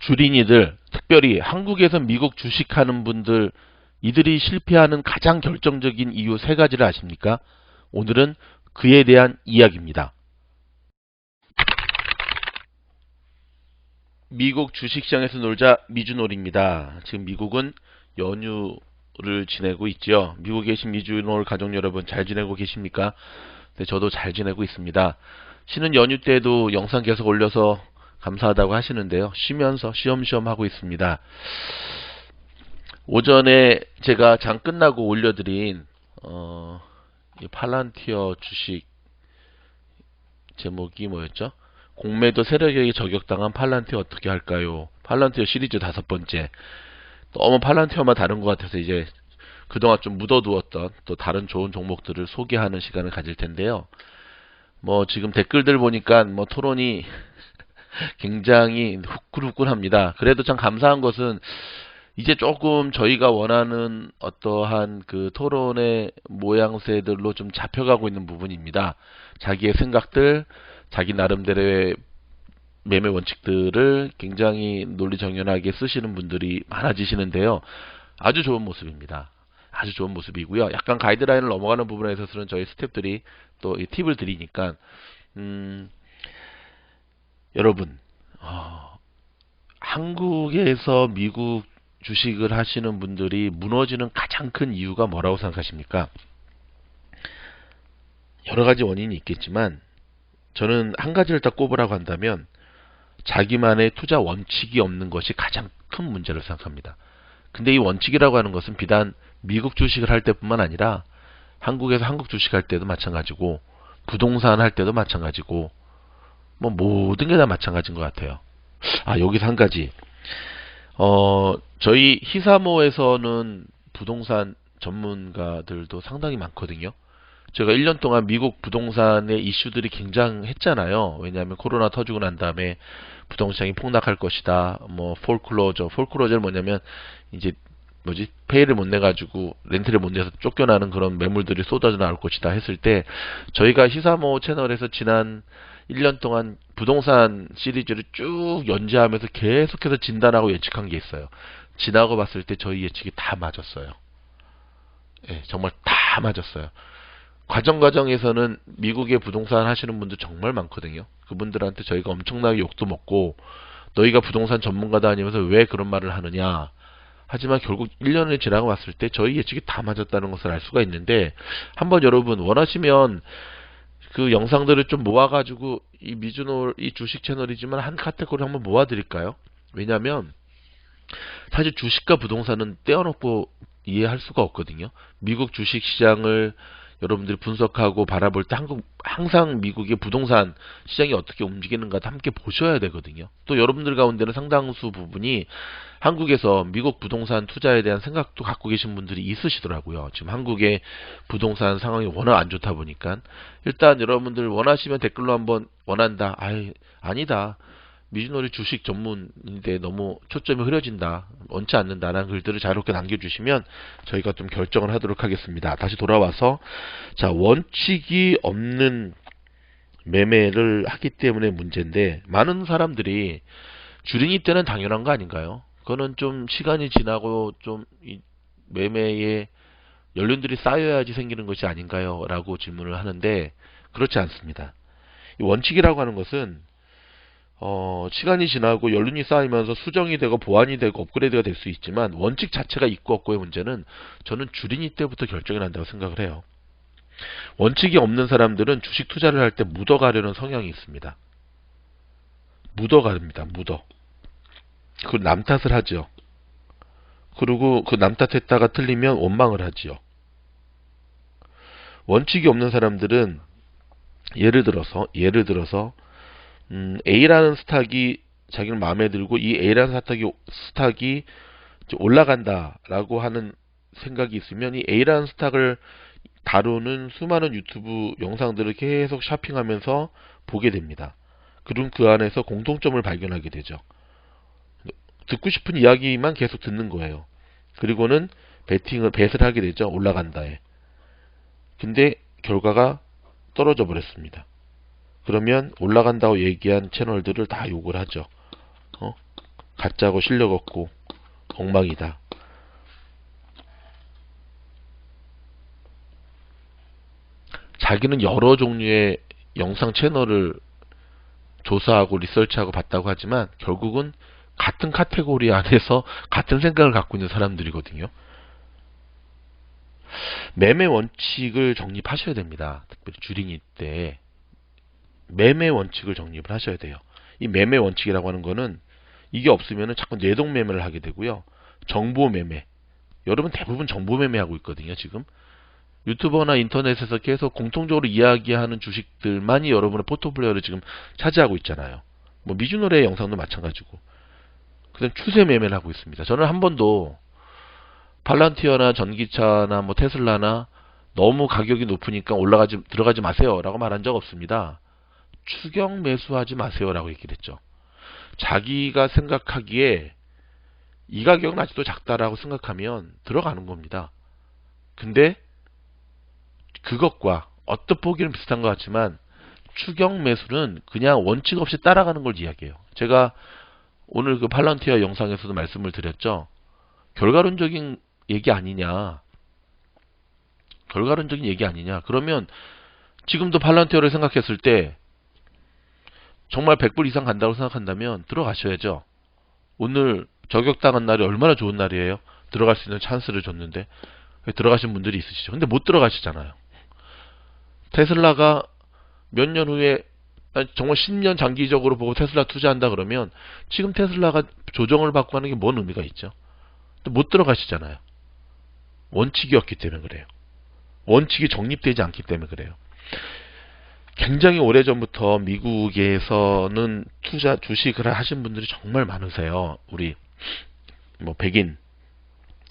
주린이들, 특별히 한국에서 미국 주식하는 분들, 이들이 실패하는 가장 결정적인 이유 세 가지를 아십니까? 오늘은 그에 대한 이야기입니다. 미국 주식시장에서 놀자 미주놀입니다. 지금 미국은 연휴를 지내고 있죠. 미국에 계신 미주놀 가족 여러분 잘 지내고 계십니까? 네, 저도 잘 지내고 있습니다. 쉬는 연휴 때도 영상 계속 올려서 감사하다고 하시는데요. 쉬면서 쉬엄쉬엄 하고 있습니다. 오전에 제가 장 끝나고 올려드린 이 팔란티어 주식 제목이 뭐였죠? 공매도 세력에게 저격당한 팔란티어 어떻게 할까요? 팔란티어 시리즈 5번째. 너무 팔란티어만 다른 것 같아서 이제 그동안 좀 묻어두었던 또 다른 좋은 종목들을 소개하는 시간을 가질 텐데요. 뭐 지금 댓글들 보니까 뭐 토론이 굉장히 후끈후끈합니다. 그래도 참 감사한 것은 이제 조금 저희가 원하는 어떠한 그 토론의 모양새들로 좀 잡혀가고 있는 부분입니다. 자기의 생각들, 자기 나름대로의 매매 원칙들을 굉장히 논리정연하게 쓰시는 분들이 많아지시는데요. 아주 좋은 모습입니다. 아주 좋은 모습이고요. 약간 가이드라인을 넘어가는 부분에 있어서는 저희 스태프들이 또 이 팁을 드리니까 여러분 한국에서 미국 주식을 하시는 분들이 무너지는 가장 큰 이유가 뭐라고 생각하십니까? 여러 가지 원인이 있겠지만 저는 한 가지를 딱 꼽으라고 한다면 자기만의 투자 원칙이 없는 것이 가장 큰 문제를 생각합니다. 근데 이 원칙이라고 하는 것은 비단 미국 주식을 할 때뿐만 아니라 한국에서 한국 주식 할 때도 마찬가지고 부동산 할 때도 마찬가지고 뭐 모든 게 다 마찬가지인 것 같아요. 여기서 한 가지. 저희 히사모에서는 부동산 전문가들도 상당히 많거든요. 제가 1년 동안 미국 부동산의 이슈들이 굉장했잖아요. 왜냐하면 코로나 터지고 난 다음에 부동산이 폭락할 것이다. 뭐 폴클로저는 뭐냐면 이제 페이를 못 내가지고 렌트를 못 내서 쫓겨나는 그런 매물들이 쏟아져 나올 것이다 했을 때 저희가 히사모 채널에서 지난 1년 동안 부동산 시리즈를 쭉 연재하면서 계속해서 진단하고 예측한 게 있어요. 지나고 봤을 때 저희 예측이 다 맞았어요. 예, 정말 다 맞았어요. 과정에서는 미국의 부동산 하시는 분들 정말 많거든요. 그분들한테 저희가 엄청나게 욕도 먹고 너희가 부동산 전문가다 아니면서 왜 그런 말을 하느냐. 하지만 결국 1년을 지나고 왔을 때 저희 예측이 다 맞았다는 것을 알 수가 있는데 한번 여러분 원하시면 그 영상들을 좀 모아가지고 이 미주놀 이 주식 채널이지만 한 카테고리 한번 모아드릴까요? 왜냐하면 사실 주식과 부동산은 떼어놓고 이해할 수가 없거든요. 미국 주식 시장을 여러분들이 분석하고 바라볼 때 항상 미국의 부동산 시장이 어떻게 움직이는가 함께 보셔야 되거든요. 또 여러분들 가운데는 상당수 부분이 한국에서 미국 부동산 투자에 대한 생각도 갖고 계신 분들이 있으시더라고요. 지금 한국의 부동산 상황이 워낙 안 좋다 보니까 일단 여러분들 원하시면 댓글로 한번 원한다. 아니다. 미주놀이 주식 전문인데 너무 초점이 흐려진다. 원치 않는다라는 글들을 자유롭게 남겨주시면 저희가 좀 결정을 하도록 하겠습니다. 다시 돌아와서 자 원칙이 없는 매매를 하기 때문에 문제인데 많은 사람들이 주린이 때는 당연한 거 아닌가요? 그거는 좀 시간이 지나고 좀 이 매매에 연륜들이 쌓여야지 생기는 것이 아닌가요? 라고 질문을 하는데 그렇지 않습니다. 이 원칙이라고 하는 것은 시간이 지나고 연륜이 쌓이면서 수정이 되고 보완이 되고 업그레이드가 될 수 있지만 원칙 자체가 있고 없고의 문제는 저는 주린이 때부터 결정이 난다고 생각을 해요. 원칙이 없는 사람들은 주식 투자를 할 때 묻어가려는 성향이 있습니다. 묻어갑니다. 그리고 남 탓을 하죠. 그리고 그 남 탓했다가 틀리면 원망을 하지요. 원칙이 없는 사람들은 예를 들어서 A라는 스탁이 자기는 마음에 들고 이 A라는 스탁이 올라간다라고 하는 생각이 있으면 이 A라는 스탁을 다루는 수많은 유튜브 영상들을 계속 샤핑하면서 보게 됩니다. 그럼 그 안에서 공통점을 발견하게 되죠. 듣고 싶은 이야기만 계속 듣는 거예요. 그리고는 벳을 하게 되죠. 올라간다에. 근데 결과가 떨어져 버렸습니다. 그러면 올라간다고 얘기한 채널들을 다 욕을 하죠. 가짜고 실력 없고 엉망이다. 자기는 여러 종류의 영상 채널을 조사하고 리서치하고 봤다고 하지만 결국은 같은 카테고리 안에서 같은 생각을 갖고 있는 사람들이거든요. 매매 원칙을 정립하셔야 됩니다. 특별히 주린이 때 매매 원칙을 정립을 하셔야 돼요. 이 매매 원칙이라고 하는 거는 이게 없으면 자꾸 뇌동 매매를 하게 되고요. 정보 매매. 여러분 대부분 정보 매매하고 있거든요. 지금 유튜버나 인터넷에서 계속 공통적으로 이야기하는 주식들만이 여러분의 포트폴리오를 지금 차지하고 있잖아요. 뭐 미주노래 영상도 마찬가지고. 그다음 추세 매매를 하고 있습니다. 저는 한 번도 팔란티어나 전기차나 뭐 테슬라나 너무 가격이 높으니까 들어가지 마세요라고 말한 적 없습니다. 추격 매수하지 마세요라고 얘기를 했죠. 자기가 생각하기에 이 가격은 아직도 작다라고 생각하면 들어가는 겁니다. 근데 그것과 어떤 보기는 비슷한 것 같지만 추격 매수는 그냥 원칙 없이 따라가는 걸 이야기해요. 제가 오늘 그 팔란티어 영상에서도 말씀을 드렸죠. 결과론적인 얘기 아니냐. 결과론적인 얘기 아니냐. 그러면 지금도 팔란티어를 생각했을 때 정말 100불 이상 간다고 생각한다면 들어가셔야죠. 오늘 저격당한 날이 얼마나 좋은 날이에요. 들어갈 수 있는 찬스를 줬는데 들어가신 분들이 있으시죠. 근데 못 들어가시잖아요. 테슬라가 몇 년 후에 정말 10년 장기적으로 보고 테슬라 투자한다 그러면 지금 테슬라가 조정을 받고 하는 게 뭔 의미가 있죠. 또 못 들어가시잖아요. 원칙이 없기 때문에 그래요. 원칙이 정립되지 않기 때문에 그래요. 굉장히 오래전부터 미국에서는 주식을 하신 분들이 정말 많으세요. 우리 뭐 백인,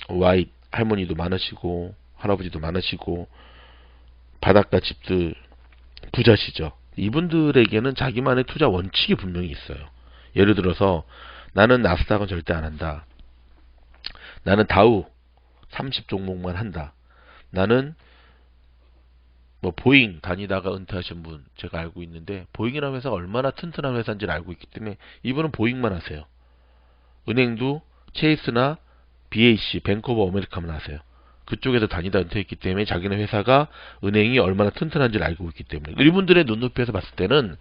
와이트 할머니도 많으시고 할아버지도 많으시고 바닷가 집들 부자시죠. 이분들에게는 자기만의 투자 원칙이 분명히 있어요. 예를 들어서 나는 나스닥은 절대 안 한다. 나는 다우 30 종목만 한다. 나는 뭐 보잉 다니다가 은퇴하신 분 제가 알고 있는데 보잉이라는 회사가 얼마나 튼튼한 회사인지를 알고 있기 때문에 이분은 보잉만 하세요. 은행도 체이스나 BAC, 뱅크 오브 아메리카만 하세요. 그쪽에서 다니다 은퇴했기 때문에 자기네 회사가 은행이 얼마나 튼튼한지를 알고 있기 때문에 이분들의 눈높이에서 봤을 때는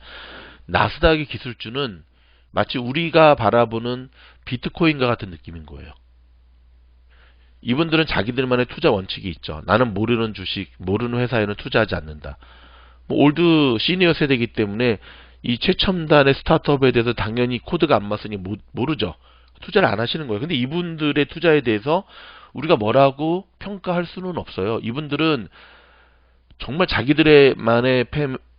나스닥의 기술주는 마치 우리가 바라보는 비트코인과 같은 느낌인 거예요. 이분들은 자기들만의 투자 원칙이 있죠. 나는 모르는 주식, 모르는 회사에는 투자하지 않는다. 뭐 올드 시니어 세대이기 때문에 이 최첨단의 스타트업에 대해서 당연히 코드가 안 맞으니 모르죠. 투자를 안 하시는 거예요. 근데 이분들의 투자에 대해서 우리가 뭐라고 평가할 수는 없어요. 이분들은 정말 자기들만의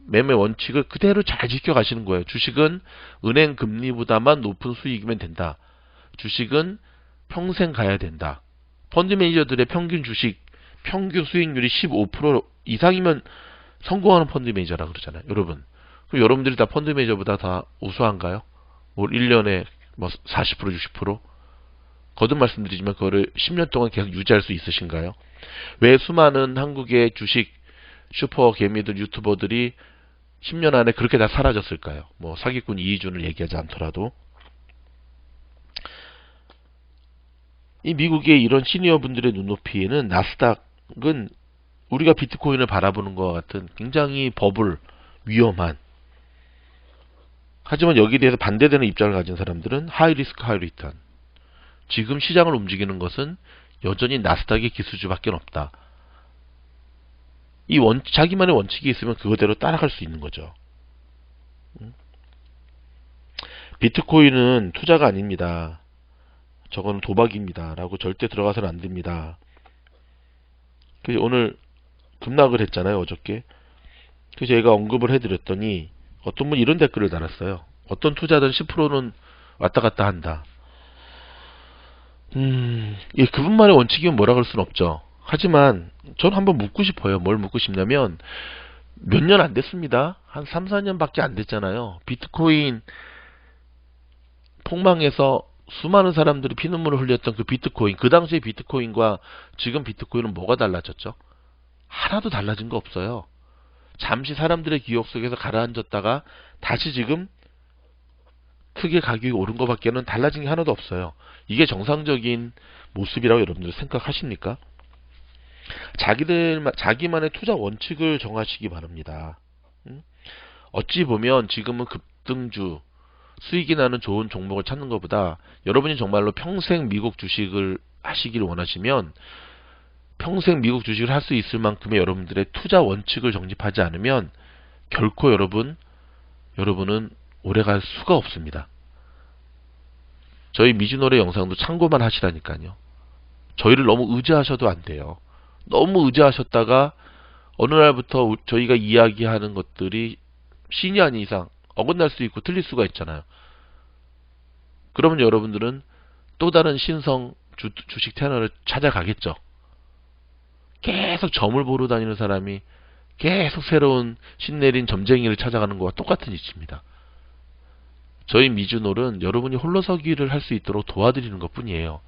매매 원칙을 그대로 잘 지켜가시는 거예요. 주식은 은행 금리보다만 높은 수익이면 된다. 주식은 평생 가야 된다. 펀드 매니저들의 평균 주식 평균 수익률이 15% 이상이면 성공하는 펀드 매니저라 그러잖아요. 여러분. 그럼 여러분들이 다 펀드 매니저보다 다 우수한가요? 뭐 1년에 뭐 40%, 60%? 거듭 말씀드리지만 그거를 10년 동안 계속 유지할 수 있으신가요? 왜 수많은 한국의 주식 슈퍼 개미들 유튜버들이 10년 안에 그렇게 다 사라졌을까요? 뭐 사기꾼 이희준을 얘기하지 않더라도 이 미국의 이런 시니어 분들의 눈높이에는 나스닥은 우리가 비트코인을 바라보는 것과 같은 굉장히 버블, 위험한 하지만 여기에 대해서 반대되는 입장을 가진 사람들은 하이 리스크 하이 리턴 지금 시장을 움직이는 것은 여전히 나스닥의 기술주밖에 없다. 이 자기만의 원칙이 있으면 그거대로 따라갈 수 있는 거죠. 비트코인은 투자가 아닙니다. 저거는 도박입니다. 라고 절대 들어가서는 안 됩니다. 그래서 오늘 급락을 했잖아요. 어저께. 그래서 제가 언급을 해드렸더니 어떤 분이 이런 댓글을 달았어요. 어떤 투자든 10%는 왔다 갔다 한다. 예, 그분만의 원칙이면 뭐라 그럴 수는 없죠. 하지만 전 한번 묻고 싶어요. 뭘 묻고 싶냐면 몇 년 안 됐습니다. 한 3, 4년밖에 안 됐잖아요. 비트코인 폭망에서 수많은 사람들이 피눈물을 흘렸던 그 비트코인, 그 당시의 비트코인과 지금 비트코인은 뭐가 달라졌죠? 하나도 달라진 거 없어요. 잠시 사람들의 기억 속에서 가라앉았다가 다시 지금 크게 가격이 오른 것밖에는 달라진 게 하나도 없어요. 이게 정상적인 모습이라고 여러분들 생각하십니까? 자기만의 투자 원칙을 정하시기 바랍니다. 어찌 보면 지금은 급등주, 수익이 나는 좋은 종목을 찾는 것보다 여러분이 정말로 평생 미국 주식을 하시기를 원하시면 평생 미국 주식을 할 수 있을 만큼의 여러분들의 투자 원칙을 정립하지 않으면 결코 여러분은 오래갈 수가 없습니다. 저희 미주노래 영상도 참고만 하시라니까요. 저희를 너무 의지하셔도 안 돼요. 너무 의지하셨다가 어느 날부터 저희가 이야기하는 것들이 신이 아닌 이상 어긋날 수 있고 틀릴 수가 있잖아요. 그러면 여러분들은 또 다른 신성 주식 채널을 찾아가겠죠. 계속 점을 보러 다니는 사람이 계속 새로운 신내린 점쟁이를 찾아가는 것과 똑같은 이치입니다. 저희 미주놀은 여러분이 홀로서기를 할 수 있도록 도와드리는 것 뿐이에요.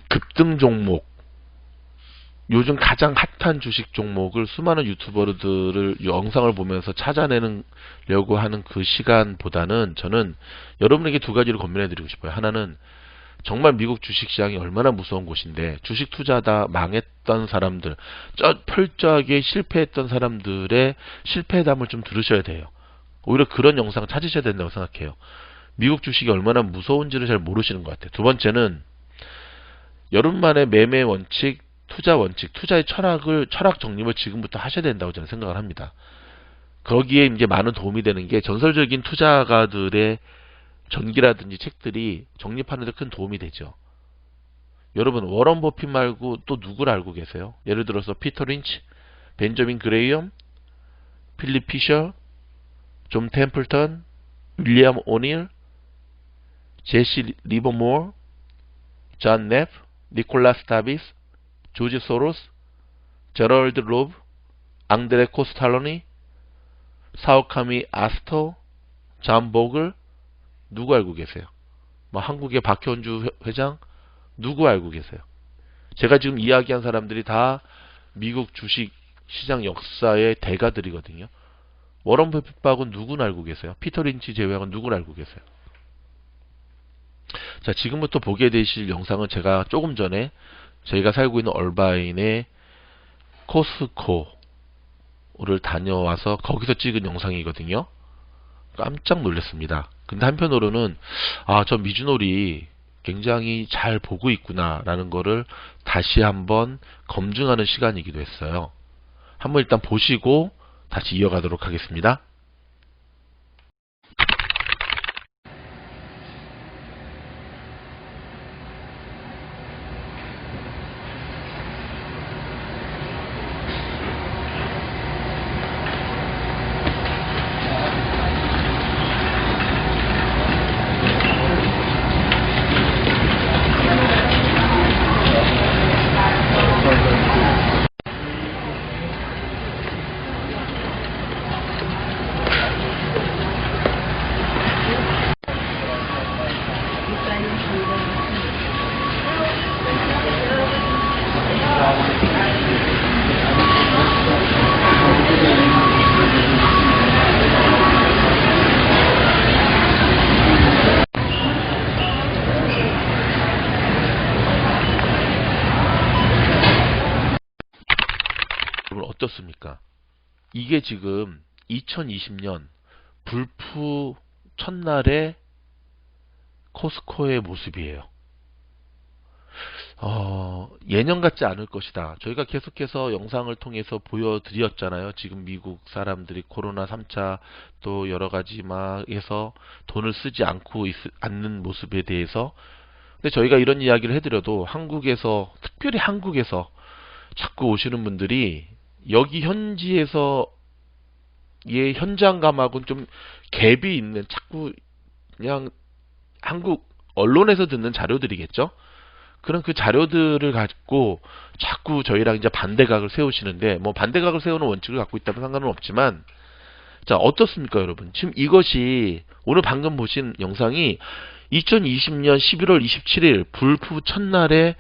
급등 종목, 요즘 가장 핫한 주식 종목을 수많은 유튜버들을 영상을 보면서 찾아내려고 하는 그 시간보다는 저는 여러분에게 두 가지를 권면해 드리고 싶어요. 하나는 정말 미국 주식시장이 얼마나 무서운 곳인데 주식 투자다 망했던 사람들, 철저하게 실패했던 사람들의 실패담을 좀 들으셔야 돼요. 오히려 그런 영상 찾으셔야 된다고 생각해요. 미국 주식이 얼마나 무서운지를 잘 모르시는 것 같아요. 두 번째는 여러분만의 매매 원칙, 투자 원칙, 투자의 철학 정립을 지금부터 하셔야 된다고 저는 생각을 합니다. 거기에 이제 많은 도움이 되는 게 전설적인 투자가들의 전기라든지 책들이 정립하는 데 큰 도움이 되죠. 여러분 워런 버핏 말고 또 누구를 알고 계세요? 예를 들어서 피터 린치, 벤저민 그레이엄, 필립 피셔, 존 템플턴, 윌리엄 오닐, 제시 리버모어, 존 넵, 니콜라스 다비스, 조지 소로스, 제럴드 로브, 앙드레 코스탈로니, 사오카미 아스토, 존 보글, 누구 알고 계세요? 뭐 한국의 박현주 회장, 누구 알고 계세요? 제가 지금 이야기한 사람들이 다 미국 주식 시장 역사의 대가들이거든요. 워런 버핏 빼고는 누구는 알고 계세요? 피터 린치 제외하고는 누구를 알고 계세요? 자, 지금부터 보게 되실 영상은 제가 조금 전에 저희가 살고 있는 얼바인의 코스코를 다녀와서 거기서 찍은 영상이거든요. 깜짝 놀랐습니다. 근데 한편으로는 저 미주놀이 굉장히 잘 보고 있구나 라는 거를 다시 한번 검증하는 시간이기도 했어요. 한번 일단 보시고 다시 이어가도록 하겠습니다. 여러분 어떻습니까? 이게 지금 2020년 불프 첫날의 코스코의 모습이에요. 예년 같지 않을 것이다. 저희가 계속해서 영상을 통해서 보여드렸잖아요. 지금 미국 사람들이 코로나 3차 또 여러가지 막 해서 돈을 쓰지 않는 모습에 대해서. 근데 저희가 이런 이야기를 해드려도 한국에서, 특별히 한국에서 자꾸 오시는 분들이 여기 현지에서 의 현장감하고는 좀 갭이 있는, 자꾸 그냥 한국 언론에서 듣는 자료들이겠죠. 그런 그 자료들을 갖고 자꾸 저희랑 이제 반대각을 세우시는데, 뭐 반대각을 세우는 원칙을 갖고 있다면 상관은 없지만, 자, 어떻습니까, 여러분? 지금 이것이 오늘 방금 보신 영상이 2020년 11월 27일 불프 첫날에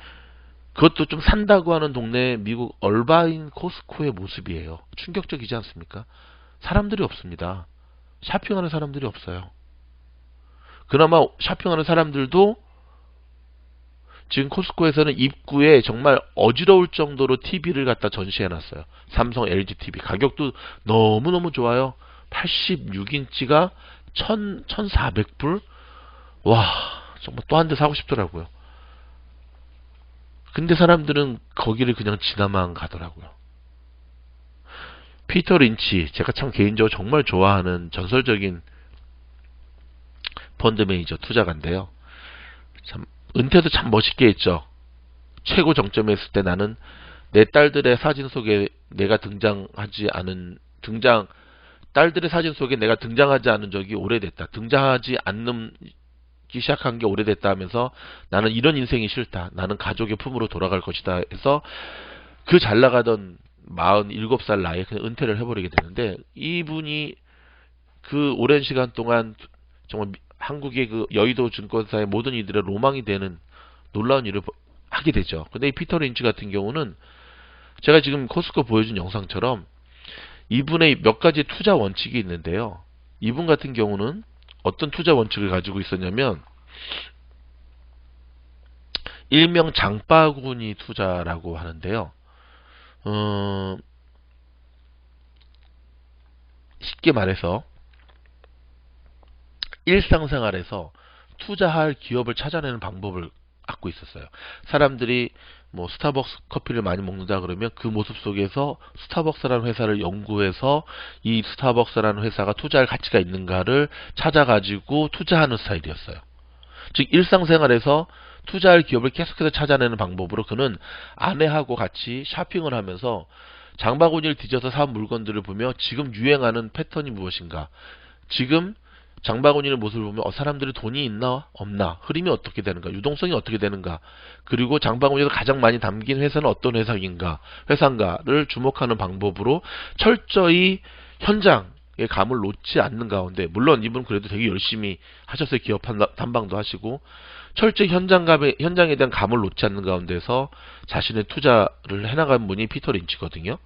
그것도 좀 산다고 하는 동네 미국 얼바인 코스코의 모습이에요. 충격적이지 않습니까? 사람들이 없습니다. 쇼핑하는 사람들이 없어요. 그나마 쇼핑하는 사람들도 지금 코스코에서는 입구에 정말 어지러울 정도로 TV를 갖다 전시해놨어요. 삼성 LG TV. 가격도 너무너무 좋아요. 86인치가 1,400불? 와, 정말 또 한 대 사고 싶더라고요. 근데 사람들은 거기를 그냥 지나만 가더라고요. 피터 린치, 제가 참 개인적으로 정말 좋아하는 전설적인 펀드 매니저 투자가인데요. 참 은퇴도 참 멋있게 했죠. 최고 정점에 있을 때 나는 내 딸들의 사진 속에 내가 딸들의 사진 속에 내가 등장하지 않은 적이 오래됐다. 등장하지 않는 시작한 게 오래됐다 하면서 나는 이런 인생이 싫다. 나는 가족의 품으로 돌아갈 것이다 해서 그 잘 나가던 47살 나이에 그냥 은퇴를 해버리게 되는데, 이분이 그 오랜 시간 동안 정말 한국의 그 여의도 증권사의 모든 이들의 로망이 되는 놀라운 일을 하게 되죠. 근데 이 피터 린치 같은 경우는 제가 지금 코스코 보여준 영상처럼 이분의 몇 가지 투자 원칙이 있는데요. 이분 같은 경우는 어떤 투자 원칙을 가지고 있었냐면, 일명 장바구니 투자라고 하는데요. 쉽게 말해서 일상생활에서 투자할 기업을 찾아내는 방법을 갖고 있었어요. 사람들이 뭐 스타벅스 커피를 많이 먹는다 그러면 그 모습 속에서 스타벅스라는 회사를 연구해서 이 스타벅스라는 회사가 투자할 가치가 있는가를 찾아가지고 투자하는 스타일이었어요. 즉 일상생활에서 투자할 기업을 계속해서 찾아내는 방법으로 그는 아내하고 같이 쇼핑을 하면서 장바구니를 뒤져서 산 물건들을 보며 지금 유행하는 패턴이 무엇인가, 지금 장바구니의 모습을 보면 사람들이 돈이 있나 없나, 흐름이 어떻게 되는가, 유동성이 어떻게 되는가, 그리고 장바구니에서 가장 많이 담긴 회사는 어떤 회사인가를 주목하는 방법으로 철저히 현장의 감을 놓지 않는 가운데, 물론 이분은 그래도 되게 열심히 하셨어요. 기업 탐방도 하시고 철저히 현장에 대한 감을 놓지 않는 가운데서 자신의 투자를 해나간 분이 피터 린치거든요.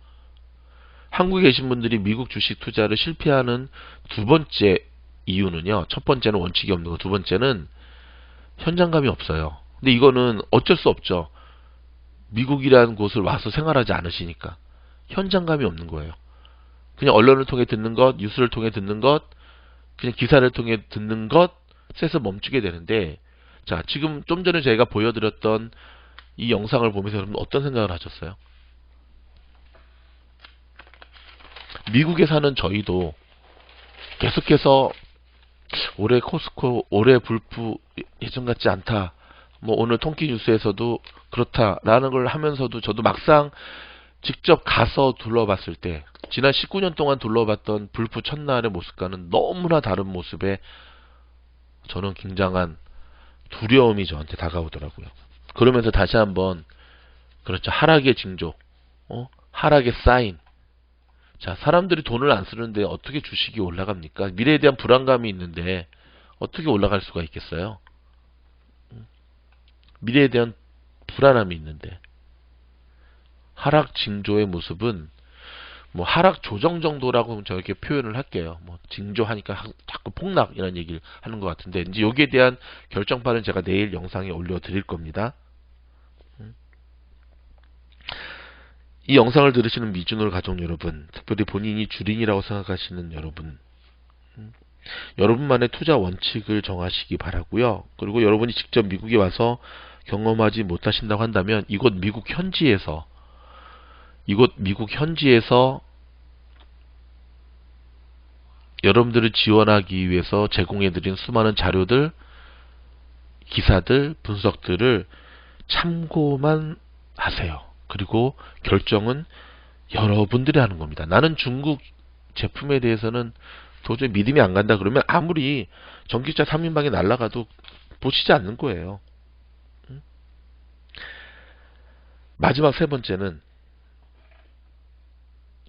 한국에 계신 분들이 미국 주식 투자를 실패하는 두 번째 이유는요. 첫 번째는 원칙이 없는 거, 두 번째는 현장감이 없어요. 근데 이거는 어쩔 수 없죠. 미국이라는 곳을 와서 생활하지 않으시니까 현장감이 없는 거예요. 그냥 언론을 통해 듣는 것, 뉴스를 통해 듣는 것, 그냥 기사를 통해 듣는 것에서 멈추게 되는데, 자, 지금 좀 전에 제가 보여드렸던 이 영상을 보면서 여러분 어떤 생각을 하셨어요? 미국에 사는 저희도 계속해서 올해 코스코, 올해 불프 예전 같지 않다, 뭐 오늘 통키 뉴스에서도 그렇다라는 걸 하면서도 저도 막상 직접 가서 둘러봤을 때 지난 19년 동안 둘러봤던 불프 첫날의 모습과는 너무나 다른 모습에 저는 굉장한 두려움이 저한테 다가오더라고요. 그러면서 다시 한번, 그렇죠, 하락의 징조, 하락의 사인. 자, 사람들이 돈을 안 쓰는데 어떻게 주식이 올라갑니까? 미래에 대한 불안감이 있는데 어떻게 올라갈 수가 있겠어요? 미래에 대한 불안함이 있는데. 하락 징조의 모습은 뭐 하락 조정 정도라고 저렇게 표현을 할게요. 뭐 징조하니까 자꾸 폭락 이런 얘기를 하는 것 같은데, 이제 여기에 대한 결정판은 제가 내일 영상에 올려드릴 겁니다. 이 영상을 들으시는 미주노 가족 여러분, 특별히 본인이 주린이라고 생각하시는 여러분, 여러분만의 투자 원칙을 정하시기 바라고요. 그리고 여러분이 직접 미국에 와서 경험하지 못하신다고 한다면 이곳 미국 현지에서 여러분들을 지원하기 위해서 제공해드린 수많은 자료들, 기사들, 분석들을 참고만 하세요. 그리고 결정은 여러분들이 하는 겁니다. 나는 중국 제품에 대해서는 도저히 믿음이 안 간다 그러면 아무리 전기차 3인방이 날아가도 보시지 않는 거예요. 마지막 세 번째는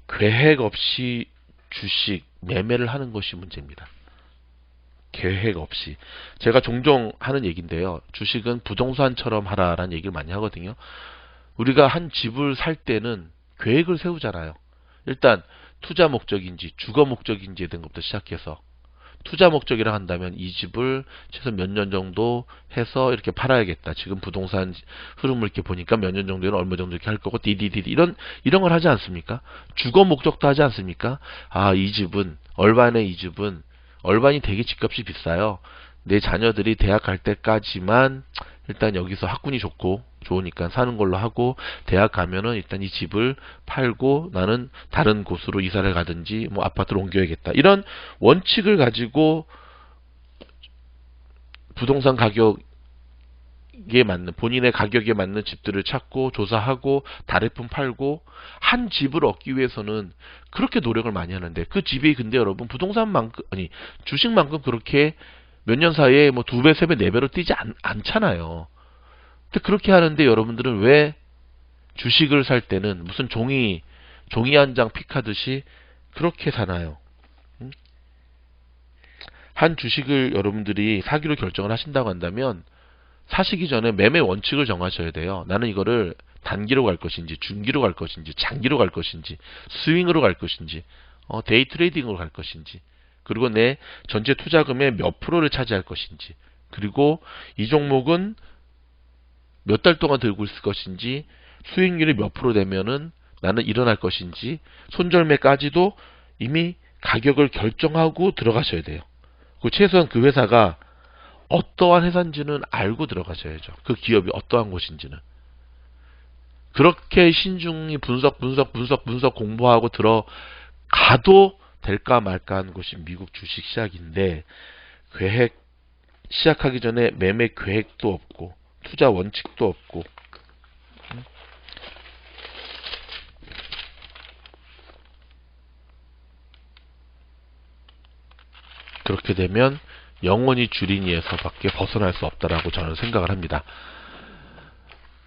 계획 없이 주식 매매를 하는 것이 문제입니다. 계획 없이. 제가 종종 하는 얘기인데요. 주식은 부동산처럼 하라라는 얘기를 많이 하거든요. 우리가 한 집을 살 때는 계획을 세우잖아요. 일단 투자 목적인지 주거 목적인지에 대한 것부터 시작해서 투자 목적이라 한다면 이 집을 최소 몇 년 정도 해서 이렇게 팔아야겠다. 지금 부동산 흐름을 이렇게 보니까 몇 년 정도는 얼마 정도 이렇게 할 거고 디디디디 이런 걸 하지 않습니까? 주거 목적도 하지 않습니까? 아, 이 집은 얼반이 되게 집값이 비싸요. 내 자녀들이 대학 갈 때까지만 일단 여기서 학군이 좋으니까 사는 걸로 하고 대학 가면은 일단 이 집을 팔고 나는 다른 곳으로 이사를 가든지 뭐 아파트를 옮겨야겠다. 이런 원칙을 가지고 부동산 가격에 맞는 본인의 가격에 맞는 집들을 찾고 조사하고 다래품 팔고 한 집을 얻기 위해서는 그렇게 노력을 많이 하는데 그 집이 근데 여러분 부동산만큼 주식만큼 그렇게 몇 년 사이에 뭐 2배, 3배, 4배로 뛰지 않잖아요. 근데 그렇게 하는데 여러분들은 왜 주식을 살 때는 무슨 종이 한 장 픽하듯이 그렇게 사나요? 한 주식을 여러분들이 사기로 결정을 하신다고 한다면 사시기 전에 매매 원칙을 정하셔야 돼요. 나는 이거를 단기로 갈 것인지 중기로 갈 것인지 장기로 갈 것인지 스윙으로 갈 것인지 데이 트레이딩으로 갈 것인지 그리고 내 전체 투자금의 몇 프로를 차지할 것인지 그리고 이 종목은 몇 달 동안 들고 있을 것인지 수익률이 몇 프로 되면은 나는 일어날 것인지 손절매까지도 이미 가격을 결정하고 들어가셔야 돼요. 최소한 그 회사가 어떠한 회사인지는 알고 들어가셔야죠. 그 기업이 어떠한 곳인지는. 그렇게 신중히 분석 공부하고 들어가도 될까 말까 하는 곳이 미국 주식 시작인데 시작하기 전에 매매 계획도 없고 투자 원칙도 없고 그렇게 되면 영원히 주린이에서밖에 벗어날 수 없다라고 저는 생각을 합니다.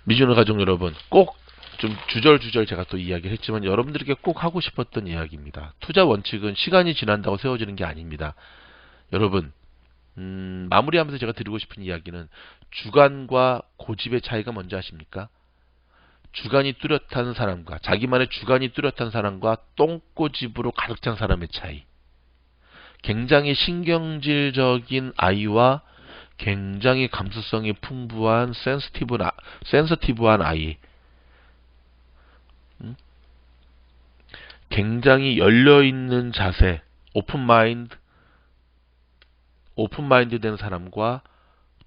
미주노 가족 여러분, 꼭 좀 주절주절 제가 또 이야기를 했지만 여러분들에게 꼭 하고 싶었던 이야기입니다. 투자 원칙은 시간이 지난다고 세워지는 게 아닙니다. 여러분, 마무리하면서 제가 드리고 싶은 이야기는 주간과 고집의 차이가 뭔지 아십니까? 주간이 뚜렷한 사람과 자기만의 주간이 뚜렷한 사람과 똥꼬집으로 가득 찬 사람의 차이. 굉장히 신경질적인 아이와 굉장히 감수성이 풍부한 센서티브한 아이. 굉장히 열려있는 자세, 오픈마인드 된 사람과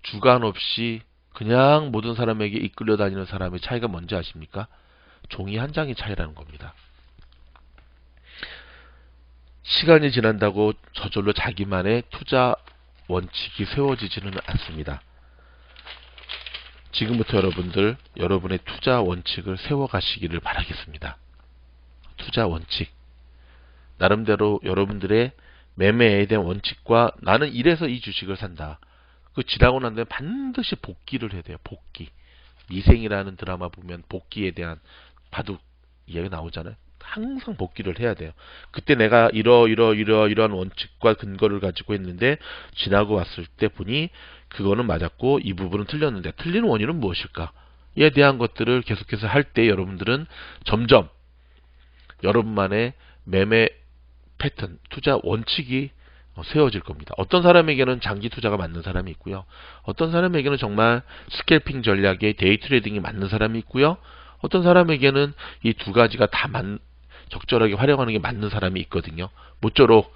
주관 없이 그냥 모든 사람에게 이끌려 다니는 사람의 차이가 뭔지 아십니까? 종이 한 장의 차이라는 겁니다. 시간이 지난다고 저절로 자기만의 투자 원칙이 세워지지는 않습니다. 지금부터 여러분의 투자 원칙을 세워가시기를 바라겠습니다. 투자 원칙. 나름대로 여러분들의 매매에 대한 원칙과 나는 이래서 이 주식을 산다. 그 지나고 난 다음에 반드시 복귀를 해야 돼요. 복귀. 미생이라는 드라마 보면 복귀에 대한 바둑 이야기 나오잖아요. 항상 복귀를 해야 돼요. 그때 내가 이러한 원칙과 근거를 가지고 했는데 지나고 왔을 때 보니 그거는 맞았고 이 부분은 틀렸는데 틀린 원인은 무엇일까에 대한 것들을 계속해서 할 때 여러분들은 점점 여러분만의 매매 패턴, 투자 원칙이 세워질 겁니다. 어떤 사람에게는 장기 투자가 맞는 사람이 있고요. 어떤 사람에게는 정말 스캘핑 전략의 데이 트레이딩이 맞는 사람이 있고요. 어떤 사람에게는 이 두 가지가 다 적절하게 활용하는 게 맞는 사람이 있거든요. 모쪼록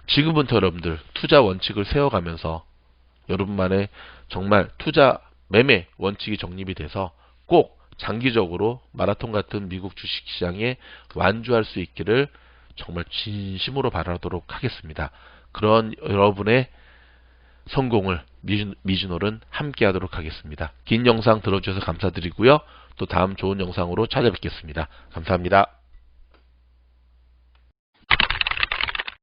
지금부터 여러분들 투자 원칙을 세워가면서 여러분만의 정말 투자 매매 원칙이 정립이 돼서 꼭 장기적으로 마라톤 같은 미국 주식시장에 완주할 수 있기를 정말 진심으로 바라도록 하겠습니다. 그런 여러분의 성공을 미주놀은 함께 하도록 하겠습니다. 긴 영상 들어주셔서 감사드리고요. 또 다음 좋은 영상으로 찾아뵙겠습니다. 감사합니다.